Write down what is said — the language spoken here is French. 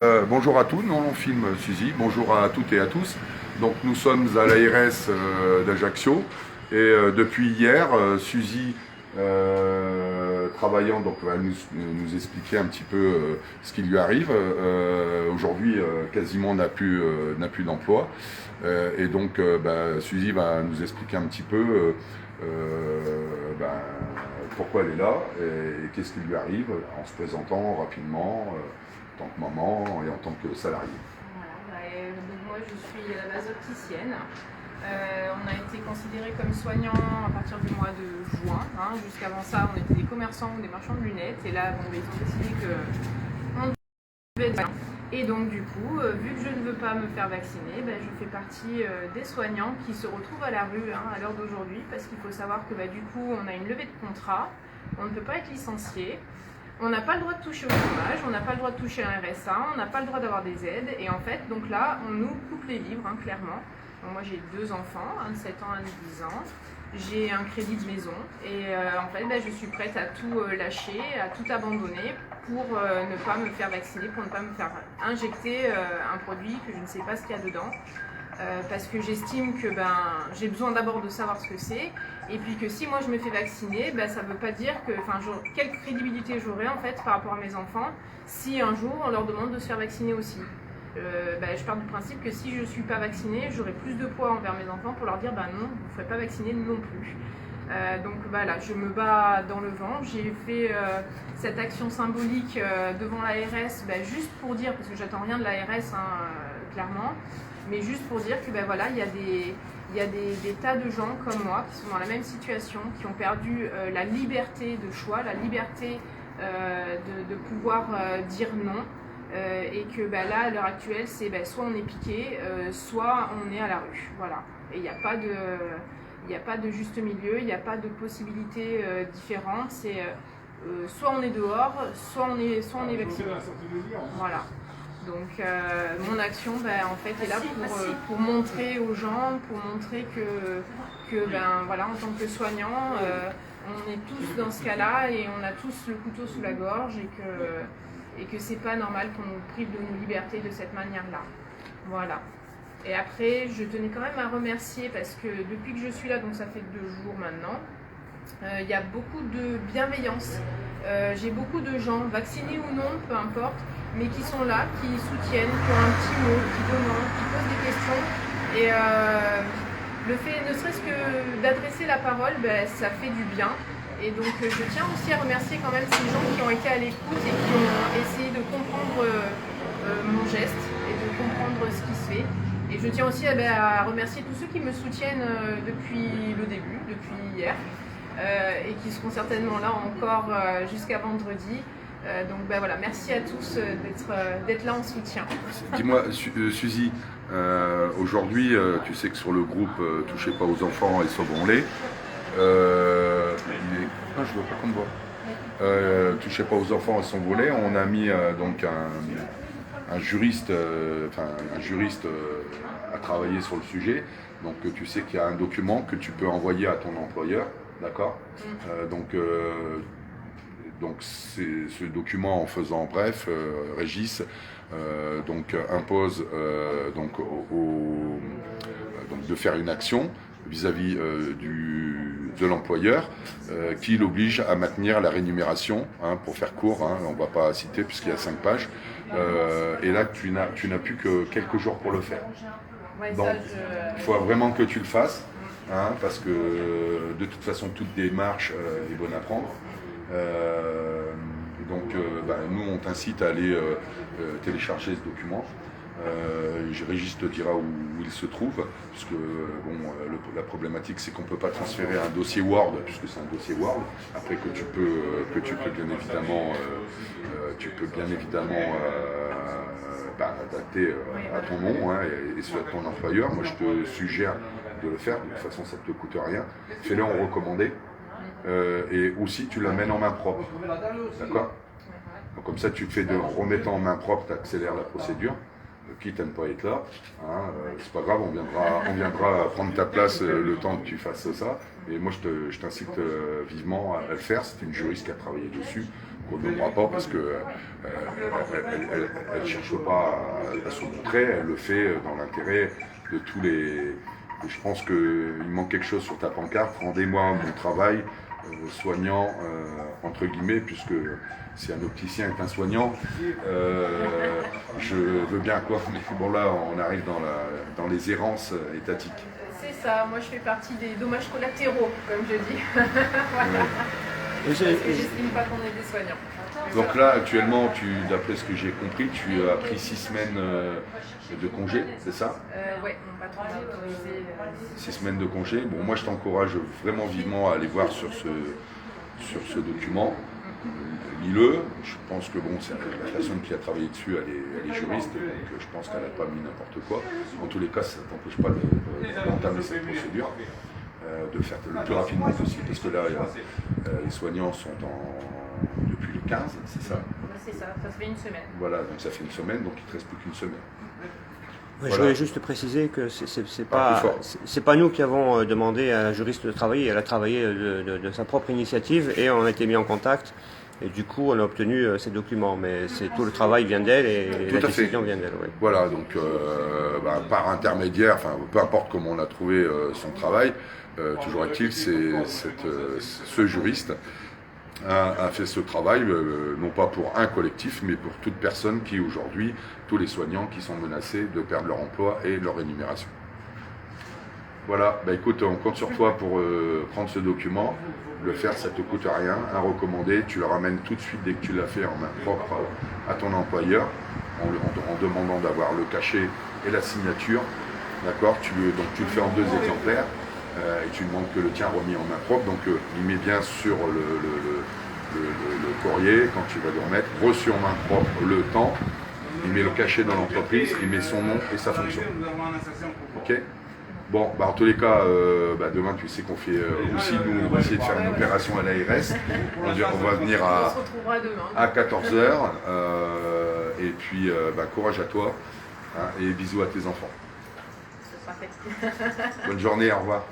Bonjour à tous, nous on filme Suzy, bonjour à toutes et à tous. Donc nous sommes à l'ARS d'Ajaccio et depuis hier, Suzy travaillant donc va nous expliquer un petit peu ce qui lui arrive. Aujourd'hui quasiment n'a plus d'emploi et donc Suzy va nous expliquer un petit peu pourquoi elle est là et qu'est-ce qui lui arrive en se présentant rapidement. En tant que maman et en tant que salarié. Voilà, donc moi je suis à la base opticienne. On a été considérés comme soignants à partir du mois de juin. Jusqu'avant ça, on était des commerçants ou des marchands de lunettes. Et là, ils ont décidé qu'on devait être. Et donc du coup, vu que je ne veux pas me faire vacciner, je fais partie des soignants qui se retrouvent à la rue à l'heure d'aujourd'hui. Parce qu'il faut savoir que du coup, on a une levée de contrat. On ne peut pas être licencié. On n'a pas le droit de toucher au chômage, on n'a pas le droit de toucher un RSA, on n'a pas le droit d'avoir des aides. Et en fait, donc là, on nous coupe les vivres, clairement. Donc moi, j'ai 2 enfants, un de 7 ans, un de 10 ans. J'ai un crédit de maison. Et en fait, je suis prête à tout lâcher, à tout abandonner pour ne pas me faire vacciner, pour ne pas me faire injecter un produit que je ne sais pas ce qu'il y a dedans. Parce que j'estime que j'ai besoin d'abord de savoir ce que c'est, et puis que si moi je me fais vacciner, ça ne veut pas dire que, quelle crédibilité j'aurai en fait par rapport à mes enfants si un jour on leur demande de se faire vacciner aussi. Je pars du principe que si je ne suis pas vaccinée, j'aurai plus de poids envers mes enfants pour leur dire non, vous ne ferez pas vacciner non plus. Donc voilà, je me bats dans le vent. J'ai fait cette action symbolique devant l'ARS juste pour dire, parce que j'attends rien de l'ARS clairement, mais juste pour dire que il y a des tas de gens comme moi qui sont dans la même situation, qui ont perdu la liberté de choix, la liberté de pouvoir dire non. Et que là, à l'heure actuelle, c'est soit on est piqué, soit on est à la rue. Voilà. Et il n'y a pas de juste milieu, il n'y a pas de possibilité différente. C'est soit on est dehors, soit on est vacciné. Voilà. Donc mon action en fait est là pour montrer aux gens, pour montrer que en tant que soignant, on est tous dans ce cas-là et on a tous le couteau sous la gorge et que c'est pas normal qu'on nous prive de nos libertés de cette manière-là. Voilà. Et après, je tenais quand même à remercier parce que depuis que je suis là, donc ça fait 2 jours maintenant, il y a beaucoup de bienveillance. J'ai beaucoup de gens, vaccinés ou non, peu importe, mais qui sont là, qui soutiennent, qui ont un petit mot, qui demandent, qui posent des questions. Et le fait, ne serait-ce que d'adresser la parole, ça fait du bien. Et donc je tiens aussi à remercier quand même ces gens qui ont été à l'écoute et qui ont essayé de comprendre mon geste et de comprendre ce qui se fait. Et je tiens aussi à remercier tous ceux qui me soutiennent depuis le début, depuis hier, et qui seront certainement là encore jusqu'à vendredi. Donc voilà, merci à tous d'être là en soutien. Dis-moi, Suzy, aujourd'hui, tu sais que sur le groupe Touchez pas aux enfants et sauvons-les, je veux pas qu'on me voit. Touchez pas aux enfants et sauvons-les, on a mis donc un juriste, à travailler sur le sujet. Donc tu sais qu'il y a un document que tu peux envoyer à ton employeur, d'accord. Donc ce document, en faisant bref, Régis impose de faire une action vis-à-vis de l'employeur qui l'oblige à maintenir la rémunération, pour faire court, on ne va pas citer puisqu'il y a 5 pages, et là tu n'as plus que quelques jours pour le faire. Donc il faut vraiment que tu le fasses, parce que de toute façon toute démarche est bonne à prendre. Nous on t'incite à aller télécharger ce document. Régis te dira où il se trouve, puisque la problématique c'est qu'on ne peut pas transférer un dossier Word, puisque c'est un dossier Word, après que tu peux bien évidemment adapter à ton nom et soit ton employeur. Moi je te suggère de le faire, de toute façon ça ne te coûte rien, fais-le en recommandé. Et aussi tu l'amènes en main propre, d'accord. Donc comme ça tu fais de remettant en main propre, tu accélères la procédure, quitte à ne pas être là, c'est pas grave, on viendra prendre ta place le temps que tu fasses ça. Et moi je t'incite vivement à le faire, c'est une juriste qui a travaillé dessus, qu'on ne nommera pas parce que elle cherche pas à se montrer, elle le fait dans l'intérêt de tous les... Je pense qu'il manque quelque chose sur ta pancarte, rendez-moi mon travail soignant, entre guillemets, puisque si un opticien est un soignant, je veux bien quoi, mais bon là on arrive dans les errances étatiques. C'est ça, moi je fais partie des dommages collatéraux, comme je dis. Voilà. Parce que j'estime pas qu'on est des soignants. Donc là, actuellement, d'après ce que j'ai compris, tu as pris 6 semaines de congé, c'est ça? Oui, mon patron m'a autorisé. 6 semaines de congé. Bon, moi, je t'encourage vraiment vivement à aller voir sur ce document. Lis-le. Je pense que bon, la personne qui a travaillé dessus, elle est juriste, donc je pense qu'elle n'a pas mis n'importe quoi. En tous les cas, ça ne t'empêche pas d'entamer cette procédure. De faire le plus rapidement possible, parce que là, les soignants sont depuis le 15, c'est ça? C'est ça, ça fait une semaine. Voilà, donc ça fait une semaine, donc il ne te reste plus qu'une semaine. Ouais, voilà. Je voulais juste préciser que c'est pas nous qui avons demandé à la juriste de travailler, elle a travaillé de sa propre initiative et on a été mis en contact. Et du coup, on a obtenu ces documents, mais tout le travail vient d'elle et la décision vient d'elle. Oui. Voilà, donc par intermédiaire, enfin peu importe comment on a trouvé son travail, toujours est-il, ce juriste a fait ce travail, non pas pour un collectif, mais pour toute personne qui aujourd'hui, tous les soignants qui sont menacés de perdre leur emploi et leur rémunération. Voilà, bah écoute, on compte sur toi pour prendre ce document. Le faire, ça ne te coûte rien. Un recommandé, tu le ramènes tout de suite dès que tu l'as fait en main propre à ton employeur, en demandant d'avoir le cachet et la signature. D'accord, donc tu le fais en 2 exemplaires et tu demandes que le tien remis en main propre. Donc il met bien sur le courrier, quand tu vas le remettre, reçu en main propre le temps. Il met le cachet dans l'entreprise, il met son nom et sa fonction. Ok? Bon, bah en tous les cas, demain tu sais qu'on fait aussi, nous on va essayer de faire une opération à l'ARS. On va venir à 14h. Et puis courage à toi et bisous à tes enfants. Bonne journée, au revoir.